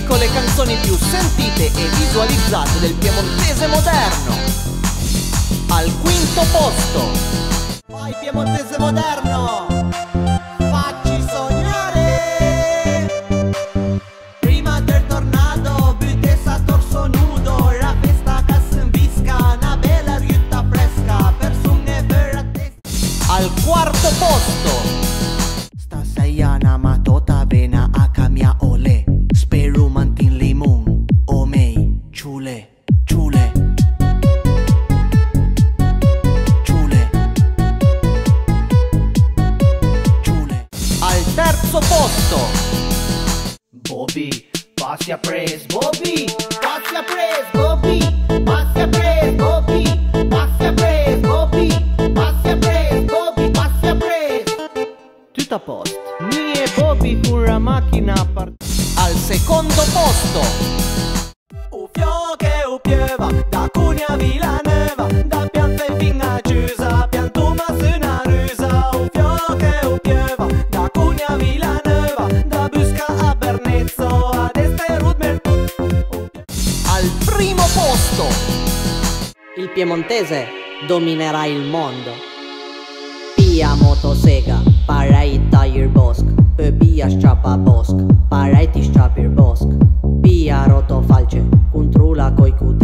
con le canzoni più sentite e visualizzate del piemontese moderno. Al quinto posto. Vai piemontese moderno, facci sognare. Prima del tornado, butesa a torso nudo, la festa che si invisca, una bella riutta fresca, persone per a testa. Al quarto posto. Stasaiana matota vena a camia ole, sperumantin limon, omei, ciule, ciule. Al terzo posto. Bobby, passi a pres, Bobby, passi a pres, Bobby, passi a pres, Bobby, passi a pres, Bobby, passi a pres, Bobby, passi a pres. Tutto a posto. Mie e Bobby pure macchina al secondo posto. Ufio che piova, da Cunea Villanova, da Pianta e Finga Chiusa, Piantuma su una rusa. Ufio che piova, da Cunea Villanova, da Busca a Bernezzo, ad Esterudmer. Al primo posto. Il piemontese dominerà il mondo. Pia motosega, parai tire bosk. Pia strappa bosk, parai ti strappi bosk. Pia rotofalce, controlla coi cud.